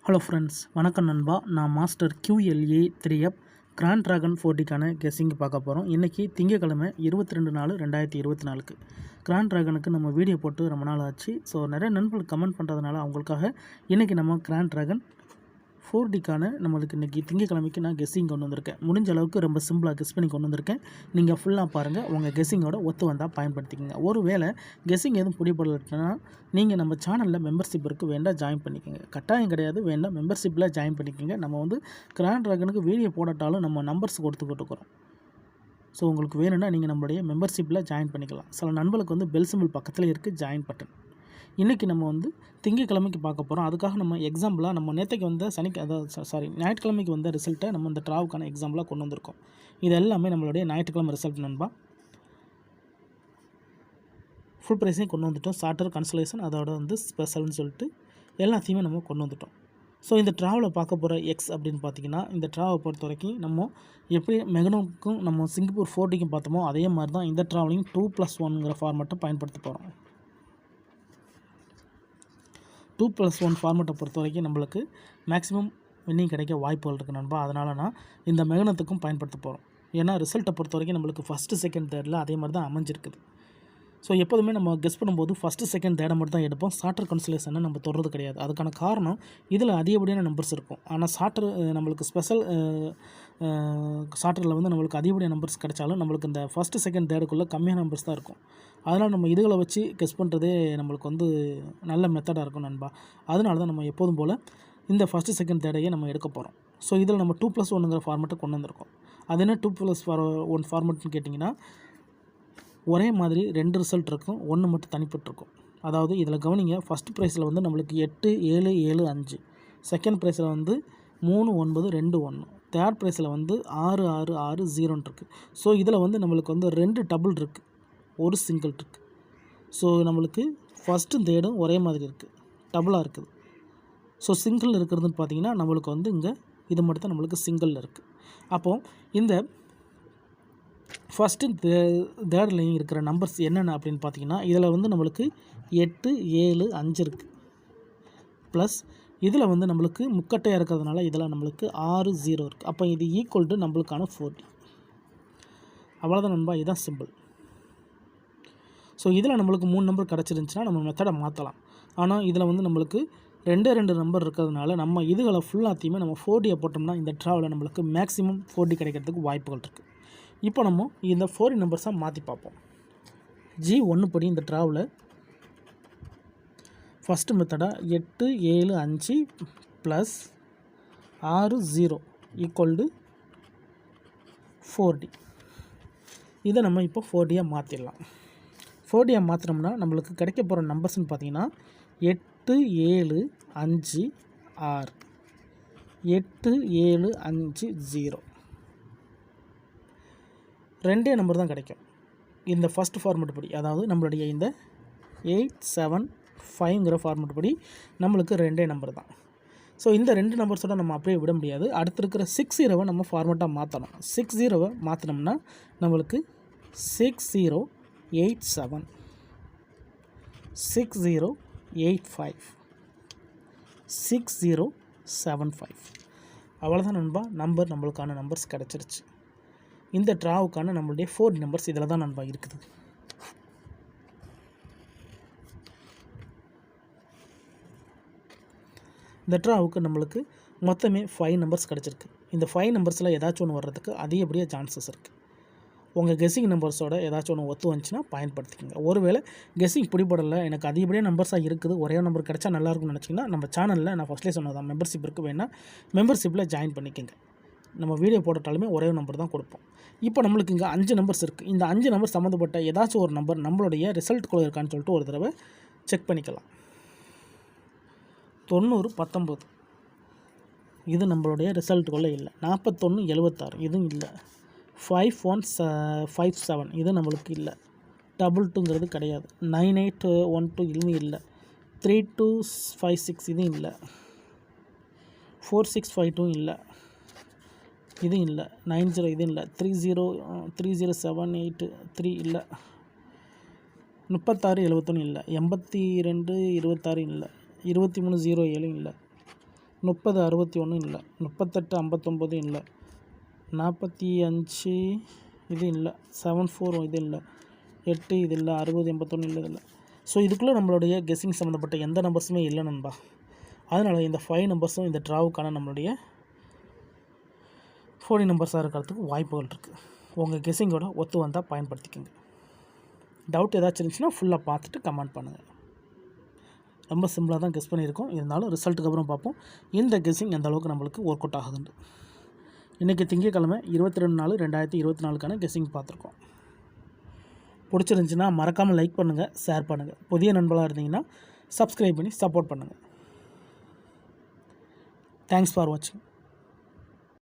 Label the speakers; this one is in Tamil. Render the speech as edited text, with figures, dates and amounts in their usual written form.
Speaker 1: ஹலோ ஃப்ரெண்ட்ஸ், வணக்கம் நண்பா. நான் master QLA 3F grand dragon 40க்கான கெஸ்ஸிங் பார்க்க போகிறோம். இன்றைக்கி திங்கக்கிழமை 22/4/2024 கிராண்ட் ட்ராகனுக்கு நம்ம வீடியோ போட்டு ரொம்ப நாள் ஆச்சு. ஸோ நிறைய நண்பர்கள் கமெண்ட் பண்ணுறதுனால அவங்களுக்காக இன்றைக்கி நம்ம கிராண்ட் ட்ராகன் 4Dக்கான நம்மளுக்கு இன்றைக்கி திங்கக்கிழமைக்கு நான் கெஸ்ஸிங் கொண்டு வந்திருக்கேன். முடிஞ்ச அளவுக்கு ரொம்ப சிம்பிளாக கெஸ் பண்ணி கொண்டு வந்திருக்கேன். நீங்கள் ஃபுல்லாக பாருங்கள், உங்கள் கெஸ்ஸிங்கோட ஒத்து வந்தால் பயன்படுத்திக்கோங்க. ஒரு வேளை கெஸ்ஸிங் எதுவும் பிடிபடலைன்னா நீங்கள் நம்ம சேனலில் மெம்பர்ஷிப் இருக்குது, வேண்டாம் ஜாயின் பண்ணிக்கோங்க. கட்டாயம் கிடையாது, வேண்டாம் மெம்பர்ஷிப்பில் ஜாயின் பண்ணிக்கோங்க. நம்ம வந்து கிராண்ட் ட்ராகனுக்கு வீடியோ போடட்டாலும் நம்ம நம்பர்ஸ் கொடுத்துக்கிட்டுருக்குறோம். ஸோ உங்களுக்கு வேணும்னா நீங்கள் நம்மளுடைய மெம்பர்ஷிப்பில் ஜாயின் பண்ணிக்கலாம். சில நண்பர்களுக்கு வந்து பெல் சிம்பிள் பக்கத்தில் இருக்குது ஜாயின் பட்டன். இன்றைக்கி நம்ம வந்து திங்கக்கிழமைக்கு பார்க்க போகிறோம். அதுக்காக நம்ம எக்ஸாம்பிளாக நம்ம நேற்றைக்கு வந்த ஞாயிற்றுக்கிழமைக்கு வந்த ரிசல்ட்டை நம்ம இந்த ட்ராவுக்கான எக்ஸாம்பிளாக கொண்டு வந்திருக்கோம். இது எல்லாமே நம்மளுடைய ஞாயிற்றுக்கிழமை ரிசல்ட் நண்பா. ஃபுல் ப்ரைஸையும் கொண்டு வந்துட்டோம். சார்ட்டர் கன்சலேஷன் அதோட வந்து ஸ்பெஷல்னு சொல்லிட்டு எல்லாத்தையுமே நம்ம கொண்டு வந்துட்டோம். ஸோ இந்த ட்ராவில் பார்க்க போகிற எக்ஸ் அப்படின்னு பார்த்தீங்கன்னா, இந்த ட்ராவை பொறுத்த வரைக்கும் நம்ம எப்படி மெகனோவுக்கும் நம்ம சிங்கப்பூர் 4Dக்கும் பார்த்தோமோ அதே மாதிரி தான் இந்த ட்ராவலையும் 2+1ங்கிற ஃபார்மெட்டை பயன்படுத்த போகிறோம். 2+1 ஃபார்மெட்டை பொறுத்த வரைக்கும் நம்மளுக்கு மேக்ஸிமம் வின்னிங் கிடைக்க வாய்ப்புகள் இருக்குது நண்பா. அதனால் நான் இந்த மெகனத்துக்கும் பயன்படுத்த போகிறோம். ஏன்னா ரிசல்ட்டை பொறுத்த வரைக்கும் நம்மளுக்கு ஃபஸ்ட்டு செகண்ட் தேர்டில் அதே மாதிரி தான் அமைஞ்சிருக்குது. ஸோ எப்போதுமே நம்ம கெஸ் பண்ணும்போது ஃபஸ்ட்டு செகண்ட் தேர்டை மட்டும் தான் எடுப்போம். சார்ட்டர் கன்சலேஷனை நம்ம தொடர்றது கிடையாது. அதுக்கான காரணம் இதில் அதிகப்படியான நம்பர்ஸ் இருக்கும். ஆனால் சார்ட்டர் நம்மளுக்கு ஸ்பெஷல் சார்ட்டரில் வந்து நம்மளுக்கு அதிகப்படியான நம்பர்ஸ் கிடைச்சாலும் நம்மளுக்கு இந்த ஃபஸ்ட்டு செகண்ட் தேர்டுக்குள்ளே கம்மியான நம்பர்ஸ் தான் இருக்கும். அதனால் நம்ம இதுகளை வச்சு கெஸ் பண்ணுறதே நம்மளுக்கு வந்து நல்ல மெத்தடாக இருக்கும் நண்பா. அதனால தான் நம்ம எப்போதும் போல் இந்த ஃபஸ்ட்டு செகண்ட் தேர்டையே நம்ம எடுக்க போகிறோம். ஸோ இதில் நம்ம 2+1ங்கிற ஃபார்மெட்டை கொண்டு வந்திருக்கோம். அது என்ன 2+1 ஃபார்மெட்னு கேட்டிங்கன்னா, ஒரே மாதிரி 2 ரிசல்ட் இருக்கும், 1 மட்டும் தனிப்பட்டிருக்கும். அதாவது இதில் கவனிங்க, ஃபஸ்ட் ப்ரைஸில் வந்து நம்மளுக்கு 8, 7, 7, 5, செகண்ட் ப்ரைஸில் வந்து 3, 9, 2, 1, தேர்ட் ப்ரைஸில் வந்து 6, 6, 6, 0ன்னு இருக்குது. ஸோ இதில் வந்து நம்மளுக்கு வந்து 2 டபுள் இருக்குது, ஒரு சிங்கிள் இருக்குது. ஸோ நம்மளுக்கு ஃபஸ்ட்டும் தேர்டும் ஒரே மாதிரி இருக்குது, டபுளாக இருக்குது. ஸோ சிங்கிள் இருக்கிறதுன்னு பார்த்தீங்கன்னா நம்மளுக்கு வந்து இங்கே இது மட்டும் தான் நம்மளுக்கு சிங்கிளில் இருக்குது. அப்போது இந்த ஃபஸ்ட்டு தேர்ட்லையும் இருக்கிற நம்பர்ஸ் என்னென்ன அப்படின்னு பார்த்தீங்கன்னா, இதில் வந்து நம்மளுக்கு 8, 7, 5 இருக்குது. ப்ளஸ் இதில் வந்து நம்மளுக்கு முக்கட்டையாக இருக்கிறதுனால இதில் நம்மளுக்கு 6, 0 இருக்குது. அப்போ இது ஈக்குவல் டு நம்மளுக்கான 40. அவ்வளோதான் நண்பா, இதுதான் சிம்பிள். ஸோ இதில் நம்மளுக்கு 3 நம்பர் கிடச்சிருந்துச்சுன்னா நம்ம மெத்தடை மாற்றலாம். ஆனால் இதில் வந்து நம்மளுக்கு 2 நம்பர் இருக்கிறதுனால நம்ம இதுகளை ஃபுல்லாத்தையுமே நம்ம 4Dயை போட்டோம்னா இந்த ட்ராவில் நம்மளுக்கு மேக்ஸிமம் 4D கிடைக்கிறதுக்கு வாய்ப்புகள் இருக்குது. இப்போ நம்ம இந்த 4 நம்பர்ஸாக மாற்றி பார்ப்போம். G1 படி இந்த ட்ராவில் ஃபஸ்ட்டு மெத்தடாக 8, 7, 5 ப்ளஸ் 6, 0 ஈக்குவல் டு 4D. இதை நம்ம இப்போ 4Dயாக மாற்றிடலாம். 4Dயாக மாற்றினோம்னா நம்மளுக்கு கிடைக்க போகிற நம்பர்ஸ்னு பார்த்தீங்கன்னா 8, 7, 5, 6, 8, 7, 5, 0. 2 நம்பர் தான் கிடைக்கும் இந்த ஃபஸ்ட் ஃபார்மெட் படி. அதாவது நம்மளுடைய இந்த 8, 7, 5ங்கிற ஃபார்மெட் படி நம்மளுக்கு 2 நம்பர் தான். ஸோ இந்த 2 நம்பர்ஸோட நம்ம அப்படியே விட முடியாது. அடுத்து இருக்கிற 6-0 நம்ம ஃபார்மெட்டாக மாற்றணும். 6-0 மாற்றினோம்னா நம்மளுக்கு 6087, 6085, 6075. அவ்வளோதான் நண்பா, நம்மளுக்கான நம்பர்ஸ் கிடச்சிருச்சு. இந்த ட்ராவுக்கான நம்மளுடைய 4 நம்பர்ஸ் இதில் தான் நண்பா இருக்குது. இந்த ட்ராவுக்கு நம்மளுக்கு மொத்தமே 5 நம்பர்ஸ் கிடச்சிருக்கு. இந்த 5 நம்பர்ஸில் ஏதாச்சும் ஒன்று வர்றதுக்கு அதிகப்படியாக சான்சஸ் இருக்குது. உங்கள் கெஸ்ஸிங் நம்பர்ஸோட ஏதாச்சும் ஒன்று ஒத்து வந்துச்சுன்னா பயன்படுத்திக்கோங்க. ஒருவேளை கெஸ்ஸிங் பிடிபடலை, எனக்கு அதிகப்படியாக நம்பர்ஸாக இருக்குது, ஒரே நம்பர் கிடச்சா நல்லாயிருக்கும்னு நினச்சிங்கன்னா நம்ம சேனலில் நான் ஃபஸ்ட்லேயே சொன்னதான் மெம்பர்ஷிப் இருக்குது, வேணால் மெம்பர்ஷிப்பில் ஜாயின் பண்ணிக்கோங்க. நம்ம வீடியோ போட்டாலுமே ஒரே நம்பர் தான் கொடுப்போம். இப்போ நம்மளுக்கு இங்கே 5 நம்பர்ஸ் இருக்குது. இந்த 5 நம்பர் சம்மந்தப்பட்ட ஏதாச்சும் ஒரு நம்பர் நம்மளுடைய ரிசல்ட்டுக்குள்ளே இருக்கான்னு சொல்லிட்டு ஒரு தடவை செக் பண்ணிக்கலாம். 90, 19 இது நம்மளுடைய ரிசல்ட்டுக்குள்ளே இல்லை. 41, 76 இதுவும் இல்லை. 5157 இது நம்மளுக்கு இல்லை. 22ங்கிறது கிடையாது. 9812 இதுவும் இல்லை. 3256 இதுவும் இல்லை. 4652 இல்லை, இதுவும் இல்லை. 90 இதுவும் இல்லை. 303783 இல்லை. 3671 இல்லை. 8226 இல்லை. 2307 இல்லை. 30 61 இல்லை, 38 59 இல்லை, 45 இது இல்லை, 74 இது இல்லை, 8 இது இல்லை, 60 81 இல்லை, இல்லை. ஸோ இதுக்குள்ளே நம்மளுடைய கெஸ்ஸிங் சம்மந்தப்பட்ட எந்த நம்பர்ஸுமே இல்லை நண்பா. அதனால் இந்த 5 நம்பர்ஸும் இந்த ட்ராவுக்கான நம்மளுடைய 40 நம்பர்ஸாக இருக்கிறதுக்கு வாய்ப்புகள் இருக்குது. உங்கள் கெஸ்ஸிங்கோட ஒத்து வந்தால் பயன்படுத்திக்கோங்க. டவுட் ஏதாச்சும் இருந்துச்சுன்னா ஃபுல்லாக பார்த்துட்டு கமெண்ட் பண்ணுங்கள். ரொம்ப சிம்பிளாக தான் கெஸ் பண்ணியிருக்கோம். இருந்தாலும் ரிசல்ட்டுக்கு அப்புறம் பார்ப்போம் இந்த கெஸ்ஸிங் எந்த அளவுக்கு நம்மளுக்கு ஒர்க் அவுட் ஆகுதுண்டு. இன்றைக்கி திங்கட்கிழமை 22/4/2024க்கான கெஸ்ஸிங் பார்த்துருக்கோம். பிடிச்சிருந்துச்சின்னா மறக்காமல் லைக் பண்ணுங்கள், ஷேர் பண்ணுங்கள். புதிய நண்பர்களாக இருந்தீங்கன்னா சப்ஸ்கிரைப் பண்ணி சப்போர்ட் பண்ணுங்கள். தேங்க்ஸ் ஃபார் வாட்சிங்.